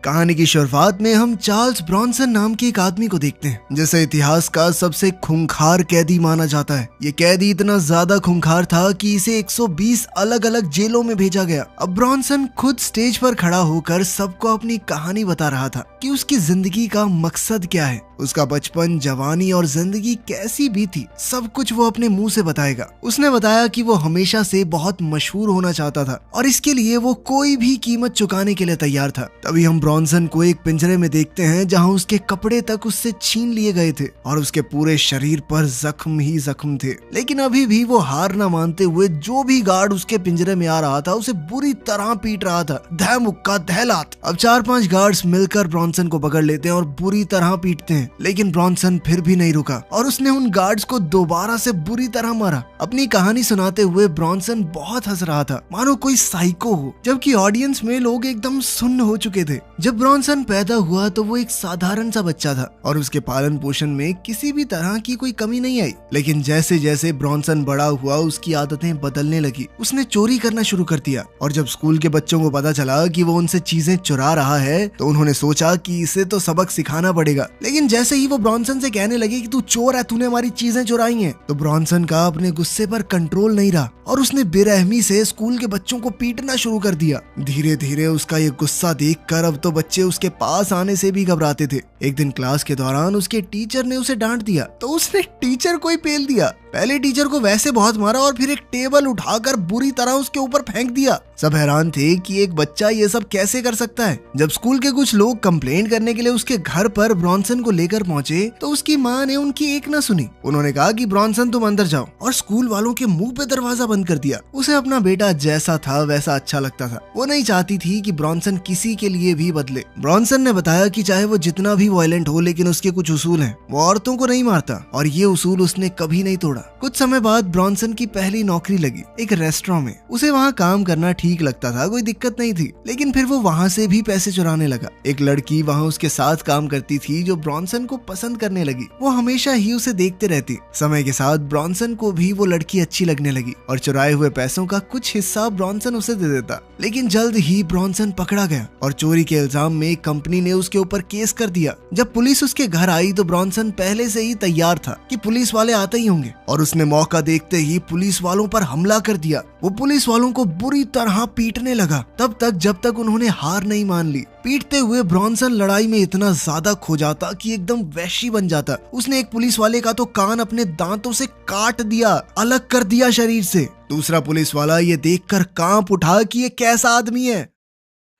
कहानी की शुरुआत में हम चार्ल्स ब्रॉन्सन नाम के एक आदमी को देखते हैं जिसे इतिहास का सबसे खूंखार कैदी माना जाता है। ये कैदी इतना ज्यादा खूंखार था कि इसे 120 अलग अलग जेलों में भेजा गया। अब ब्रॉन्सन खुद स्टेज पर खड़ा होकर सबको अपनी कहानी बता रहा था कि उसकी जिंदगी का मकसद क्या है, उसका बचपन, जवानी और जिंदगी कैसी बीती, सब कुछ वो अपने मुंह से बताएगा। उसने बताया कि वो हमेशा से बहुत मशहूर होना चाहता था और इसके लिए वो कोई भी कीमत चुकाने के लिए तैयार था। तभी हम ब्रॉन्सन को एक पिंजरे में देखते हैं जहां उसके कपड़े तक उससे छीन लिए गए थे और उसके पूरे शरीर पर जख्म ही जख्म थे। लेकिन अभी भी वो हार न मानते हुए जो भी गार्ड उसके पिंजरे में आ रहा था उसे बुरी तरह पीट रहा था, धै मुक्का धै लात। अब 4-5 गार्ड्स मिलकर ब्रॉन्सन को पकड़ लेते हैं और बुरी तरह पीटते हैं, लेकिन ब्रॉन्सन फिर भी नहीं रुका और उसने उन गार्ड्स को दोबारा से बुरी तरह मारा। अपनी कहानी सुनाते हुए ब्रॉन्सन बहुत हंस रहा था, मानो कोई साइको हो, जबकि ऑडियंस में लोग एकदम सुन्न हो चुके थे। जब ब्रॉन्सन पैदा हुआ तो वो एक साधारण सा बच्चा था और उसके पालन पोषण में किसी भी तरह की कोई कमी नहीं आई। लेकिन जैसे जैसे ब्रॉन्सन बड़ा हुआ उसकी आदतें बदलने लगी। उसने चोरी करना शुरू कर दिया और जब स्कूल के बच्चों को पता चला कि वो उनसे चीजें चुरा रहा है तो उन्होंने सोचा कि इसे तो सबक सिखाना पड़ेगा। लेकिन जैसे ही वो ब्रॉन्सन से कहने लगे कि तू चोर है, तूने हमारी चीजें चुराई हैं, तो ब्रॉन्सन का अपने गुस्से पर कंट्रोल नहीं रहा और उसने बेरहमी से स्कूल के बच्चों को पीटना शुरू कर दिया। धीरे धीरे उसका ये गुस्सा देखकर अब तो बच्चे उसके पास आने से भी घबराते थे। एक दिन क्लास के दौरान उसके टीचर ने उसे डांट दिया तो उसने टीचर को ही पेल दिया। पहले टीचर को वैसे बहुत मारा और फिर एक टेबल उठाकर बुरी तरह उसके ऊपर फेंक दिया। सब हैरान थे कि एक बच्चा ये सब कैसे कर सकता है। जब स्कूल के कुछ लोग कंप्लेंट करने के लिए उसके घर पर ब्रॉन्सन को लेकर पहुंचे तो उसकी माँ ने उनकी एक न सुनी। उन्होंने कहा कि ब्रॉन्सन तुम अंदर जाओ और स्कूल वालों के मुंह पे दरवाजा बंद कर दिया। उसे अपना बेटा जैसा था वैसा अच्छा लगता था। वो नहीं चाहती थी कि ब्रॉन्सन किसी के लिए भी बदले। ब्रॉन्सन ने बताया कि चाहे वो जितना भी वायलेंट हो लेकिन उसके कुछ उसूल हैं। वो औरतों को नहीं मारता और ये उसूल उसने कभी नहीं तोड़ा। कुछ समय बाद ब्रॉन्सन की पहली नौकरी लगी एक रेस्टोरेंट में। उसे वहाँ काम करना ठीक लगता था, कोई दिक्कत नहीं थी, लेकिन फिर वो वहाँ से भी पैसे चुराने लगा। एक लड़की वहाँ उसके साथ काम करती थी जो ब्रॉन्सन को पसंद करने लगी। वो हमेशा ही उसे देखते रहती। समय के साथ ब्रॉन्सन को भी वो लड़की अच्छी लगने लगी और चुराए हुए पैसों का कुछ हिस्सा ब्रॉन्सन उसे दे देता। लेकिन जल्द ही ब्रॉन्सन पकड़ा गया और चोरी के इल्जाम में कंपनी ने उसके ऊपर केस कर दिया। जब पुलिस उसके घर आई तो ब्रॉन्सन पहले से ही तैयार था कि पुलिस वाले आते ही होंगे और उसने मौका देखते ही पुलिस वालों पर हमला कर दिया। वो पुलिस वालों को बुरी तरह पीटने लगा तब तक जब तक उन्होंने हार नहीं मान ली। पीटते हुए ब्रॉन्सन लड़ाई में इतना ज्यादा खो जाता कि एकदम वैशी बन जाता। उसने एक पुलिस वाले का तो कान अपने दांतों से काट दिया, अलग कर दिया शरीर से। दूसरा पुलिस वाला ये देखकर कांप उठा कि ये कैसा आदमी है।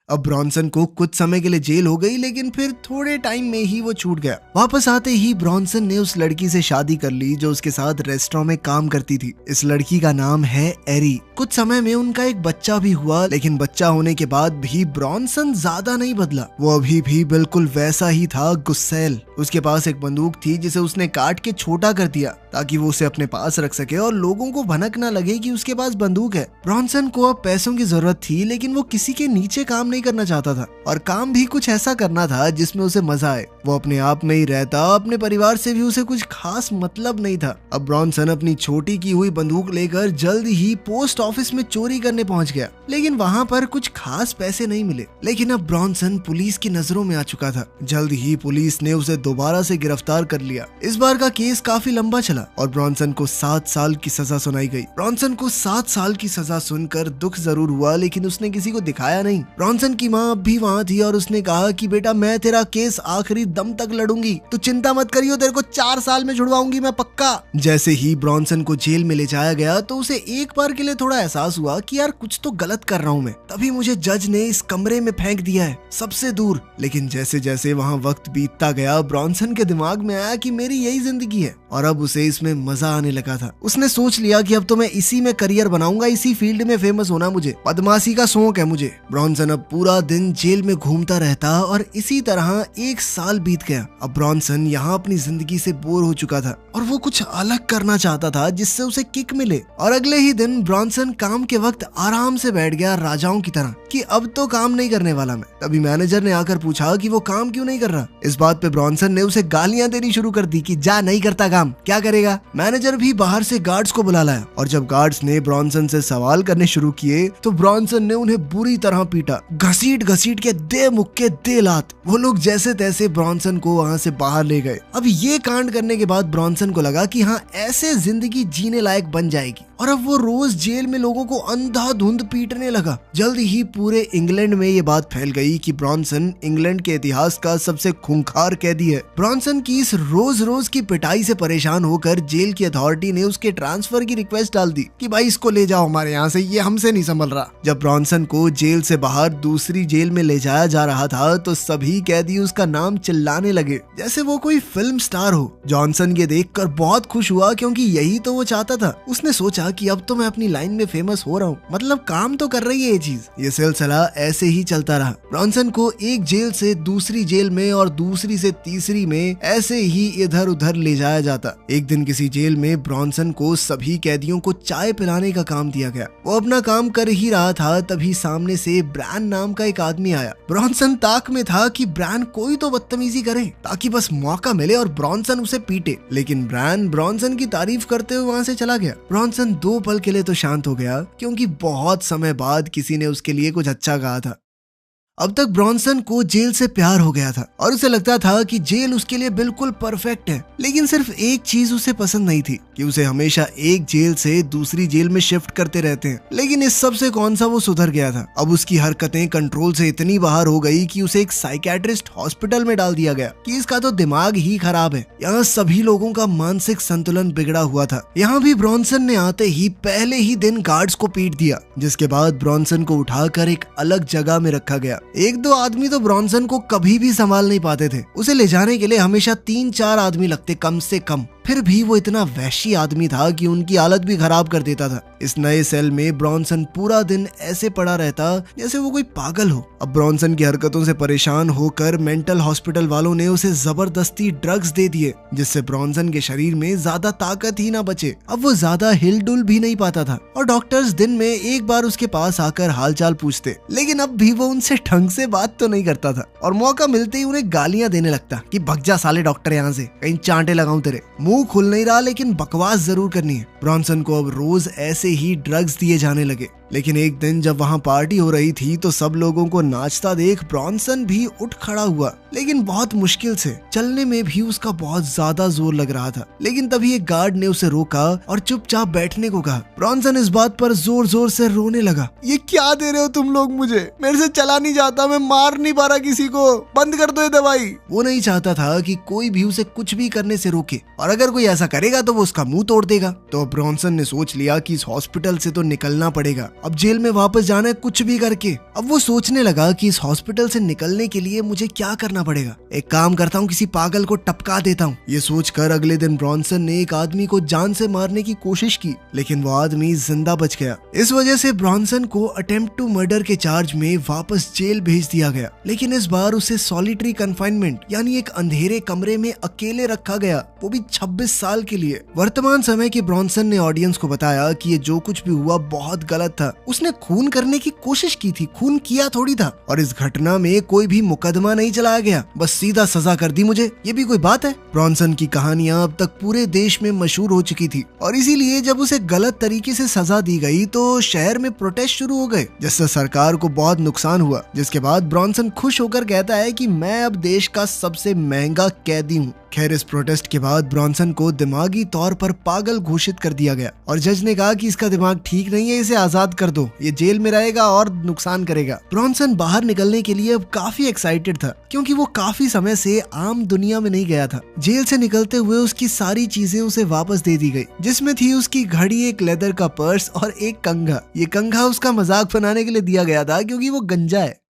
अब ब्रॉन्सन को कुछ समय के लिए जेल हो गई, लेकिन फिर थोड़े टाइम में ही वो छूट गया। वापस आते ही ब्रॉन्सन ने उस लड़की से शादी कर ली जो उसके साथ रेस्टोरेंट में काम करती थी। इस लड़की का नाम है एरी। कुछ समय में उनका एक बच्चा भी हुआ, लेकिन बच्चा होने के बाद भी ब्रॉन्सन ज्यादा नहीं बदला। वो अभी भी बिल्कुल वैसा ही था, गुस्सैल। उसके पास एक बंदूक थी जिसे उसने काट के छोटा कर दिया ताकि वो उसे अपने पास रख सके और लोगों को भनक न लगे कि उसके पास बंदूक है। ब्रॉन्सन को अब पैसों की जरूरत थी, लेकिन वो किसी के नीचे काम नहीं करना चाहता था और काम भी कुछ ऐसा करना था जिसमें उसे मजा आए। वो अपने आप में ही रहता, अपने परिवार से भी उसे कुछ खास मतलब नहीं था। अब ब्रॉन्सन अपनी छोटी की हुई बंदूक लेकर जल्द ही पोस्ट ऑफिस में चोरी करने पहुंच गया, लेकिन वहां पर कुछ खास पैसे नहीं मिले। लेकिन अब ब्रॉन्सन पुलिस की नजरों में आ चुका था। जल्द ही पुलिस ने उसे दोबारा से गिरफ्तार कर लिया। इस बार का केस काफी लंबा चला और ब्रॉन्सन को 7 साल की सजा सुनाई गई। ब्रॉन्सन को 7 साल की सजा सुनकर दुख जरूर हुआ, लेकिन उसने किसी को दिखाया नहीं। ब्रॉन्सन की माँ अब भी वहाँ थी और उसने कहा कि बेटा मैं तेरा केस आखिरी दम तक लड़ूंगी, तू चिंता मत करियो, तेरे को 4 साल में छुड़वाऊंगी मैं पक्का। जैसे ही ब्रॉन्सन को जेल में ले जाया गया तो उसे एक बार के लिए थोड़ा एहसास हुआ कि यार कुछ तो गलत कर रहा हूँ मैं। तभी मुझे जज ने इस कमरे में फेंक दिया है, सबसे दूर। लेकिन जैसे जैसे वहाँ वक्त बीतता गया ब्रॉन्सन के दिमाग में आया कि मेरी यही जिंदगी है और अब उसे इसमें मजा आने लगा था। उसने सोच लिया कि अब तो मैं इसी में करियर बनाऊंगा, इसी फील्ड में फेमस होना मुझे, बदमाशी का शौक है मुझे। ब्रॉन्सन अब पूरा दिन जेल में घूमता रहता और इसी तरह 1 साल बीत गया। अब ब्रॉन्सन यहाँ अपनी जिंदगी से बोर हो चुका था और वो कुछ अलग करना चाहता था जिससे उसे किक मिले। और अगले ही दिन ब्रॉन्सन काम के वक्त आराम से बैठ गया राजाओं की तरह कि अब तो काम नहीं करने वाला मैं। तभी मैनेजर ने आकर पूछा कि वो काम क्यों नहीं कर रहा। इस बात पे ब्रॉन्सन ने उसे गालियां देनी शुरू कर दी कि जा, नहीं करता काम, क्या करेगा। मैनेजर भी बाहर से गार्ड्स को बुला लाया और जब गार्ड्स ने ब्रॉन्सन से सवाल करने शुरू किए तो ब्रॉन्सन ने उन्हें बुरी तरह पीटा, घसीट घसीट के दे मुक्के दे लात वो लोग जैसे तैसे ब्रॉन्सन को वहाँ से बाहर ले गए। अब ये कांड करने के बाद ब्रॉन्सन को लगा कि हाँ ऐसे जिंदगी जीने लायक बन जाएगी और अब वो रोज जेल में लोगों को अंधाधुंध पीटने लगा। जल्द ही पूरे इंग्लैंड में ये बात फैल गई कि ब्रॉन्सन इंग्लैंड के इतिहास का सबसे खूंखार कैदी है। ब्रॉन्सन की इस रोज रोज की पिटाई से परेशान होकर जेल की अथॉरिटी ने उसके ट्रांसफर की रिक्वेस्ट डाल दी कि भाई इसको ले जाओ हमारे यहाँ से, ये हमसे नहीं संभल रहा। जब ब्रॉन्सन को जेल से बाहर दूसरी जेल में ले जाया जा रहा था तो सभी कैदी उसका नाम चिल्लाने लगे जैसे वो कोई फिल्म स्टार हो। जॉनसन ये देखकर बहुत खुश हुआ क्योंकि यही तो वो चाहता था। उसने सोचा कि अब तो मैं अपनी लाइन में फेमस हो रहा हूँ, मतलब काम तो कर रही है ये चीज। ये सिलसिला ऐसे ही चलता रहा। ब्रॉन्सन को एक जेल से दूसरी जेल में और दूसरी से तीसरी में ऐसे ही इधर उधर ले जाया जाता। एक दिन किसी जेल में ब्रॉन्सन को सभी कैदियों को चाय पिलाने का काम दिया गया। वो अपना काम कर ही रहा था तभी सामने से ब्रैन नाम का एक आदमी आया। ब्रॉन्सन ताक में था कि ब्रैन कोई तो बदतमीजी करे ताकि बस मौका मिले और ब्रॉन्सन उसे पीटे, लेकिन ब्रैन ब्रॉन्सन की तारीफ करते हुए वहाँ से चला गया। ब्रॉन्सन 2 पल के लिए तो शांत हो गया क्योंकि बहुत समय बाद किसी ने उसके लिए कुछ अच्छा कहा था। अब तक ब्रॉन्सन को जेल से प्यार हो गया था और उसे लगता था कि जेल उसके लिए बिल्कुल परफेक्ट है, लेकिन सिर्फ एक चीज उसे पसंद नहीं थी कि उसे हमेशा एक जेल से दूसरी जेल में शिफ्ट करते रहते हैं। लेकिन इस सब से कौन सा वो सुधर गया था। अब उसकी हरकतें कंट्रोल से इतनी बाहर हो गई कि उसे एक साइकियाट्रिस्ट हॉस्पिटल में डाल दिया गया कि इसका तो दिमाग ही खराब है। यहाँ सभी लोगों का मानसिक संतुलन बिगड़ा हुआ था। यहाँ भी ब्रॉन्सन ने आते ही पहले ही दिन गार्ड्स को पीट दिया, जिसके बाद ब्रॉन्सन को उठाकर एक अलग जगह में रखा गया। 1-2 आदमी तो ब्रॉन्सन को कभी भी संभाल नहीं पाते थे। उसे ले जाने के लिए हमेशा 3-4 आदमी लगते कम से कम। फिर भी वो इतना वहशी आदमी था कि उनकी हालत भी खराब कर देता था। इस नए सेल में ब्रॉन्सन पूरा दिन ऐसे पड़ा रहता जैसे वो कोई पागल हो। अब ब्रॉन्सन की हरकतों से परेशान होकर मेंटल हॉस्पिटल वालों ने उसे जबरदस्ती ड्रग्स दे दिए, जिससे ब्रॉन्सन के शरीर में ज्यादा ताकत ही ना बचे। अब वो ज्यादा हिलडुल भी नहीं पाता था और डॉक्टर्स दिन में एक बार उसके पास आकर हालचाल पूछते, लेकिन अब भी वो उनसे ढंग से बात तो नहीं करता था और मौका मिलते ही उन्हें गालियां देने लगता कि भग जा साले डॉक्टर यहाँ से, कहीं चांटे लगाऊं तेरे। मुंह खुल नहीं रहा लेकिन बकवास जरूर करनी है। ब्रॉन्सन को अब रोज ऐसे ही ड्रग्स दिए जाने लगे। लेकिन एक दिन जब वहाँ पार्टी हो रही थी तो सब लोगों को नाचता देख ब्रॉन्सन भी उठ खड़ा हुआ, लेकिन बहुत मुश्किल से। चलने में भी उसका बहुत ज्यादा जोर लग रहा था। लेकिन तभी एक गार्ड ने उसे रोका और चुपचाप बैठने को कहा। ब्रॉन्सन इस बात पर जोर जोर से रोने लगा। ये क्या दे रहे हो तुम लोग मुझे, मेरे से चला नहीं जाता, मैं मार नहीं पा रहा किसी को, बंद कर दो ये दवाई। वो नहीं चाहता था कि कोई भी उसे कुछ भी करने से रोके और अगर कोई ऐसा करेगा तो वो उसका मुंह तोड़ देगा। तो ब्रॉन्सन ने सोच लिया कि इस हॉस्पिटल से तो निकलना पड़ेगा, अब जेल में वापस जाना है कुछ भी करके। अब वो सोचने लगा कि इस हॉस्पिटल से निकलने के लिए मुझे क्या करना पड़ेगा। एक काम करता हूँ, किसी पागल को टपका देता हूँ। ये सोचकर अगले दिन ब्रॉन्सन ने एक आदमी को जान से मारने की कोशिश की, लेकिन वो आदमी जिंदा बच गया। इस वजह से ब्रॉन्सन को अटेम्प्ट टू मर्डर के चार्ज में वापस जेल भेज दिया गया, लेकिन इस बार उसे सॉलिटरी कन्फाइनमेंट यानी एक अंधेरे कमरे में अकेले रखा गया, वो भी 26 साल के लिए। वर्तमान समय के ब्रॉन्सन ने ऑडियंस को बताया कि ये जो कुछ भी हुआ बहुत गलत था। उसने खून करने की कोशिश की थी, खून किया थोड़ी था, और इस घटना में कोई भी मुकदमा नहीं चलाया गया, बस सीधा सजा कर दी मुझे। ये भी कोई बात है? ब्रॉन्सन की कहानियां अब तक पूरे देश में मशहूर हो चुकी थी और इसीलिए जब उसे गलत तरीके से सजा दी गई तो शहर में प्रोटेस्ट शुरू हो गए, जिससे सरकार को बहुत नुकसान हुआ। जिसके बाद ब्रॉन्सन खुश होकर कहता है कि मैं अब देश का सबसे महंगा कैदी हूँ। खैर, इस प्रोटेस्ट के बाद ब्रॉन्सन को दिमागी तौर पर पागल घोषित कर दिया गया और जज ने कहा कि इसका दिमाग ठीक नहीं है, इसे आजाद कर दो, ये जेल में रहेगा और नुकसान करेगा। ब्रॉन्सन बाहर निकलने के लिए अब काफी एक्साइटेड था क्योंकि वो काफी समय से आम दुनिया में नहीं गया था। जेल से निकलते हुए उसकी सारी चीजें उसे वापस दे दी गई, जिसमें थी उसकी घड़ी, एक लेदर का पर्स और एक कंघा। ये कंघा उसका मजाक बनाने के लिए दिया गया था क्योंकि वो गंजा है।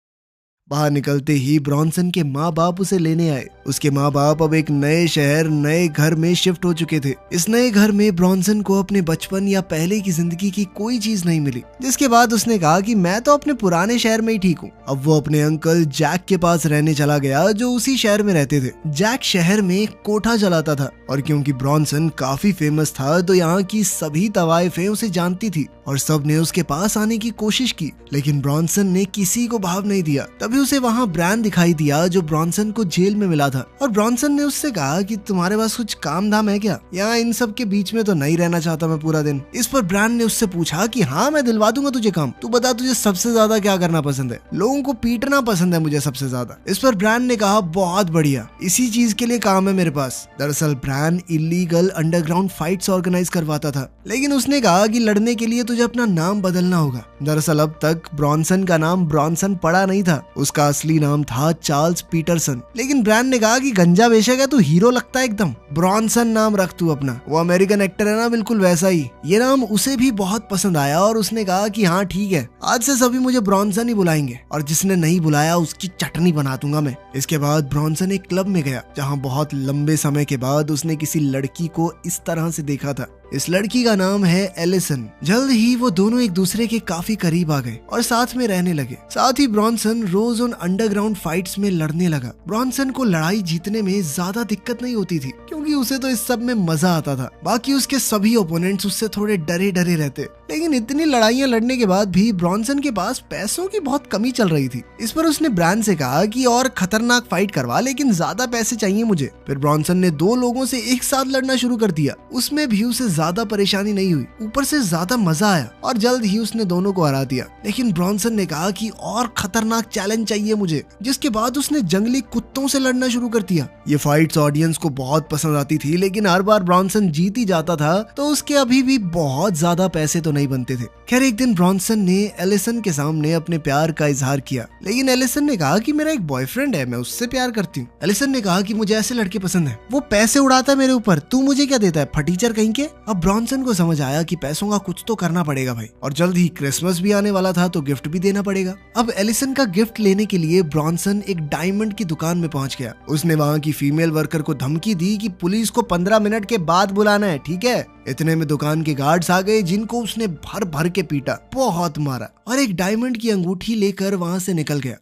बाहर निकलते ही ब्रॉन्सन के माँ बाप उसे लेने आए। उसके माँ बाप अब एक नए शहर, नए घर में शिफ्ट हो चुके थे। इस नए घर में ब्रॉन्सन को अपने बचपन या पहले की जिंदगी की कोई चीज नहीं मिली, जिसके बाद उसने कहा कि मैं तो अपने पुराने शहर में ही ठीक हूँ। अब वो अपने अंकल जैक के पास रहने चला गया जो उसी शहर में रहते थे। जैक शहर में एक कोठा चलाता था और क्योंकि ब्रॉन्सन काफी फेमस था तो यहाँ की सभी तवाइफें उसे जानती थी और सब ने उसके पास आने की कोशिश की, लेकिन ब्रॉन्सन ने किसी को भाव नहीं दिया। तभी उसे वहाँ ब्रैन दिखाई दिया जो ब्रॉन्सन को जेल में मिला था, और ब्रॉन्सन ने उससे कहा कि तुम्हारे पास कुछ काम धाम है क्या, यहाँ इन सब के बीच में तो नहीं रहना चाहता मैं पूरा दिन। इस पर ब्रैन ने उससे पूछा कि हाँ मैं दिलवा दूंगा तुझे काम, तू बता तुझे सबसे ज्यादा क्या करना पसंद है। लोगों को पीटना पसंद है मुझे सबसे ज्यादा। इस पर ब्रैन ने कहा बहुत बढ़िया, इसी चीज के लिए काम है मेरे पास। दरअसल Brian illegal underground fights organise करवाता था, लेकिन उसने कहा कि लड़ने के लिए तुझे अपना नाम बदलना होगा। दरअसल अब तक ब्रॉन्सन का नाम ब्रॉन्सन पड़ा नहीं था, उसका असली नाम था चार्ल्स पीटरसन। लेकिन ब्रैन ने कहा कि गंजा बेशक है, तू हीरो लगता है एकदम, ब्रॉन्सन नाम रख तू अपना, वो अमेरिकन एक्टर है ना बिल्कुल वैसा ही। ये नाम उसे भी बहुत पसंद आया और उसने कहा कि हाँ ठीक है, आज से सभी मुझे ब्रॉन्सन ही बुलाएंगे, और जिसने नहीं बुलाया उसकी चटनी बना दूंगा मैं। इसके बाद ब्रॉन्सन एक क्लब में गया जहाँ बहुत लंबे समय के बाद उसने किसी लड़की को इस तरह से देखा था। इस लड़की का नाम है एलिसन। जल्द ही वो दोनों एक दूसरे के काफी करीब आ गए और साथ में रहने लगे। साथ ही ब्रॉन्सन रोज उन अंडरग्राउंड फाइट्स में लड़ने लगा। ब्रॉन्सन को लड़ाई जीतने में ज्यादा दिक्कत नहीं होती थी क्योंकि उसे तो इस सब में मजा आता था। बाकी उसके सभी ओपोनेंट्स उससे थोड़े डरे डरे रहते। लेकिन इतनी लड़ाइयां लड़ने के बाद भी ब्रॉन्सन के पास पैसों की बहुत कमी चल रही थी। इस पर उसने ब्रैन से कहा कि और खतरनाक फाइट करवा, लेकिन ज्यादा पैसे चाहिए मुझे। फिर ब्रॉन्सन ने 2 लोगों से एक साथ लड़ना शुरू कर दिया। उसमें भी उसे ज्यादा परेशानी नहीं हुई, ऊपर से ज्यादा मजा आया और जल्द ही उसने दोनों को हरा दिया। लेकिन ब्रॉन्सन ने कहा कि और खतरनाक चैलेंज चाहिए मुझे, जिसके बाद उसने जंगली कुत्तों से लड़ना शुरू कर दिया। ये फाइट्स ऑडियंस को बहुत पसंद आती थी, लेकिन हर बार ब्रॉन्सन जीत ही जाता था, तो उसके अभी भी बहुत ज्यादा पैसे तो नहीं बनते थे। खैर एक दिन ब्रॉन्सन ने एलिसन के सामने अपने प्यार का इजहार किया, लेकिन एलिसन ने कहा कि मेरा एक बॉयफ्रेंड है, मैं उससे प्यार करती हूँ। एलिसन ने कहा कि मुझे ऐसे लड़के पसंद है, वो पैसे उड़ाता है मेरे ऊपर, तू मुझे क्या देता है फटीचर कहीं के। अब ब्रॉन्सन को समझ आया कि पैसों का कुछ तो करना पड़ेगा भाई, और जल्द ही क्रिसमस भी आने वाला था तो गिफ्ट भी देना पड़ेगा। अब एलिसन का गिफ्ट लेने के लिए ब्रॉन्सन एक डायमंड की दुकान में पहुंच गया। उसने वहां की फीमेल वर्कर को धमकी दी कि पुलिस को 15 मिनट के बाद बुलाना है, ठीक है। इतने में दुकान के गार्ड्स आ गए, जिनको उसने भर भर के पीटा, बहुत मारा और एक डायमंड की अंगूठी लेकर वहां से निकल गया।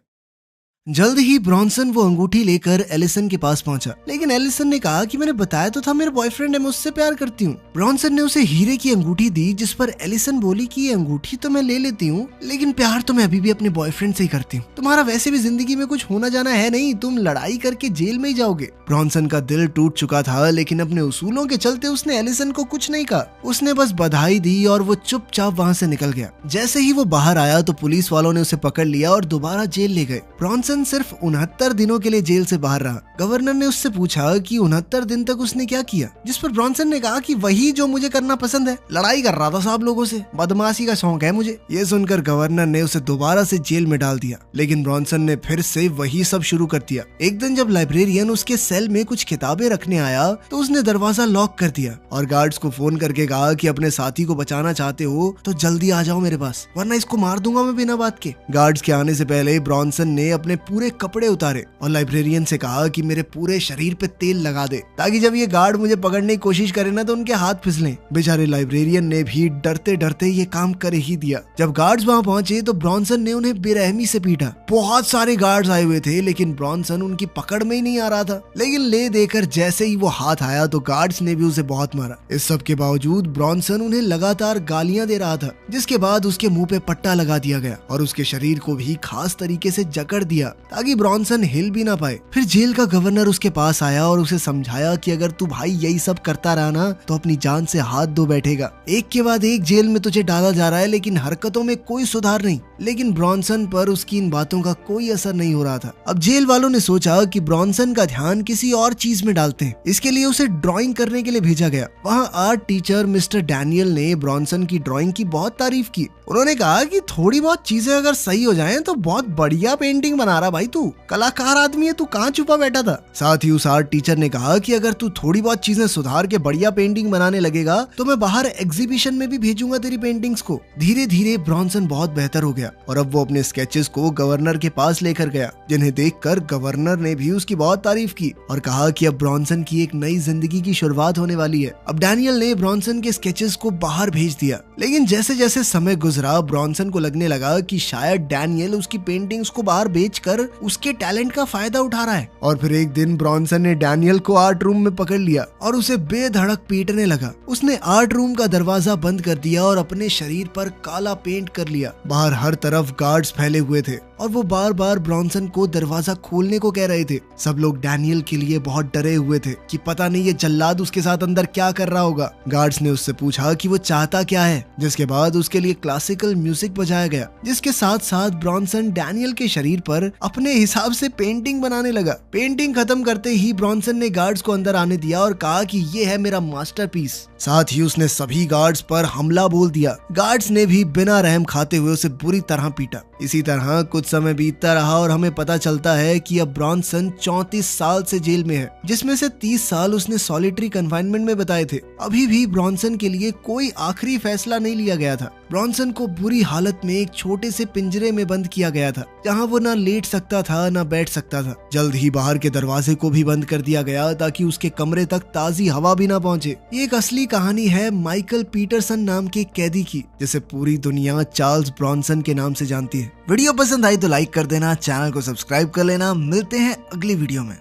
जल्द ही ब्रॉन्सन वो अंगूठी लेकर एलिसन के पास पहुंचा, लेकिन एलिसन ने कहा कि मैंने बताया तो था मेरे बॉयफ्रेंड है, मैं उससे प्यार करती हूँ। ब्रॉन्सन ने उसे हीरे की अंगूठी दी, जिस पर एलिसन बोली कि ये अंगूठी तो मैं ले लेती हूँ, लेकिन प्यार तो मैं अभी भी अपने बॉयफ्रेंड से ही करती हूँ। तुम्हारा वैसे भी जिंदगी में कुछ होना जाना है नहीं, तुम लड़ाई करके जेल में ही जाओगे। ब्रॉन्सन का दिल टूट चुका था, लेकिन अपने उसूलों के चलते उसने एलिसन को कुछ नहीं कहा। उसने बस बधाई दी और वो चुपचाप वहाँ से निकल गया। जैसे ही वो बाहर आया तो पुलिस वालों ने उसे पकड़ लिया और दोबारा जेल ले गए। ब्रॉन्सन सिर्फ 69 दिनों के लिए जेल से बाहर रहा। गवर्नर ने उससे पूछा कि 69 दिन तक उसने क्या किया, जिस पर ब्रॉन्सन ने कहा कि वही जो मुझे करना पसंद है, लड़ाई कर रहा था सब लोगों से, बदमाशी का शौक है मुझे। ये सुनकर गवर्नर ने उसे दोबारा से जेल में डाल दिया, लेकिन ब्रॉन्सन ने फिर से वही सब शुरू कर दिया। एक दिन जब लाइब्रेरियन उसके सेल में कुछ किताबें रखने आया तो उसने दरवाजा लॉक कर दिया और गार्ड्स को फोन करके कहा कि अपने साथी को बचाना चाहते हो तो जल्दी आ जाओ मेरे पास, वरना इसको मार दूंगा मैं बिना बात के। गार्ड्स के आने से पहले ब्रॉन्सन ने अपने पूरे कपड़े उतारे और लाइब्रेरियन से कहा कि मेरे पूरे शरीर पे तेल लगा दे, ताकि जब ये गार्ड मुझे पकड़ने की कोशिश करे ना तो उनके हाथ फिसलें। बेचारे लाइब्रेरियन ने भी डरते डरते ये काम कर ही दिया। जब गार्ड्स वहां पहुंचे तो ब्रॉन्सन ने उन्हें बेरहमी से पीटा। बहुत सारे गार्ड्स आए हुए थे, लेकिन ब्रॉन्सन उनकी पकड़ में ही नहीं आ रहा था। लेकिन ले देकर जैसे ही वो हाथ आया तो गार्ड्स ने भी उसे बहुत मारा। इस सब के बावजूद ब्रॉन्सन उन्हें लगातार गालियां दे रहा था, जिसके बाद उसके मुंह पे पट्टा लगा दिया गया और उसके शरीर को भी खास तरीके से जकड़ दिया ताकि ब्रॉन्सन हिल भी ना पाए। फिर जेल का गवर्नर उसके पास आया और उसे समझाया कि अगर तू भाई यही सब करता रहा ना तो अपनी जान से हाथ धो बैठेगा। एक के बाद एक जेल में तुझे डाला जा रहा है, लेकिन हरकतों में कोई सुधार नहीं। लेकिन ब्रॉन्सन पर उसकी इन बातों का कोई असर नहीं हो रहा था। अब जेल वालों ने सोचा कि ब्रॉन्सन का ध्यान किसी और चीज में डालते हैं। इसके लिए उसे ड्राइंग करने के लिए भेजा गया। वहाँ आर्ट टीचर मिस्टर डैनियल ने ब्रॉन्सन की ड्राइंग की बहुत तारीफ की। उन्होंने कहा कि थोड़ी बहुत चीजें अगर सही हो जाएं तो बहुत बढ़िया पेंटिंग बना रहा भाई, तू कलाकार आदमी है, तू कहाँ छुपा बैठा था। साथ ही उस आर्ट टीचर ने कहा कि अगर तू थोड़ी बहुत चीजें सुधार के बढ़िया पेंटिंग बनाने लगेगा तो मैं बाहर एग्जीबिशन में भी भेजूंगा तेरी पेंटिंग्स को। धीरे धीरे ब्रॉन्सन बहुत बेहतर हो गया और अब वो अपने स्केचेस को गवर्नर के पास लेकर गया, जिन्हें देखकर गवर्नर ने भी उसकी बहुत तारीफ की और कहा कि अब ब्रॉन्सन की एक नई जिंदगी की शुरुआत होने वाली है। अब डैनियल ने ब्रॉन्सन के स्केचेस को बाहर भेज दिया, लेकिन जैसे जैसे समय गुजरा ब्रॉन्सन को लगने लगा कि शायद डैनियल उसकी पेंटिंग्स को बाहर बेचकर उसके टैलेंट का फायदा उठा रहा है। और फिर एक दिन ब्रॉन्सन ने डैनियल को आर्ट रूम में पकड़ लिया और उसे बेधड़क पीटने लगा। उसने आर्ट रूम का दरवाजा बंद कर दिया और अपने शरीर पर काला पेंट कर लिया। बाहर हर तरफ गार्ड्स फैले हुए थे और वो बार बार ब्रॉन्सन को दरवाजा खोलने को कह रहे थे। सब लोग डैनियल के लिए बहुत डरे हुए थे कि पता नहीं ये जल्लाद उसके साथ अंदर क्या कर रहा होगा। गार्ड्स ने उससे पूछा कि वो चाहता क्या है, जिसके बाद उसके लिए क्लासिकल म्यूजिक बजाया गया, जिसके साथ साथ ब्रॉन्सन डैनियल के शरीर पर अपने हिसाब से पेंटिंग बनाने लगा। पेंटिंग खत्म करते ही ब्रॉन्सन ने गार्ड्स को अंदर आने दिया और कहा कि ये है मेरा मास्टरपीस। साथ ही उसने सभी गार्ड्स पर हमला बोल दिया। गार्ड्स ने भी बिना रहम खाते हुए उसे बुरी तरह पीटा। इसी तरह कुछ समय बीतता रहा और हमें पता चलता है कि अब ब्रॉन्सन 34 साल से जेल में है, जिसमें से 30 साल उसने सॉलिटरी कन्फाइनमेंट में बताए थे। अभी भी ब्रॉन्सन के लिए कोई आखिरी फैसला नहीं लिया गया था। ब्रॉन्सन को बुरी हालत में एक छोटे से पिंजरे में बंद किया गया था, जहां वो ना लेट सकता था ना बैठ सकता था। जल्द ही बाहर के दरवाजे को भी बंद कर दिया गया ताकि उसके कमरे तक ताजी हवा भी ना पहुंचे। ये एक असली कहानी है माइकल पीटरसन नाम के कैदी की, जिसे पूरी दुनिया चार्ल्स ब्रॉन्सन के नाम से जानती है। वीडियो पसंद आई तो लाइक कर देना, चैनल को सब्सक्राइब कर लेना। मिलते हैं अगली वीडियो में।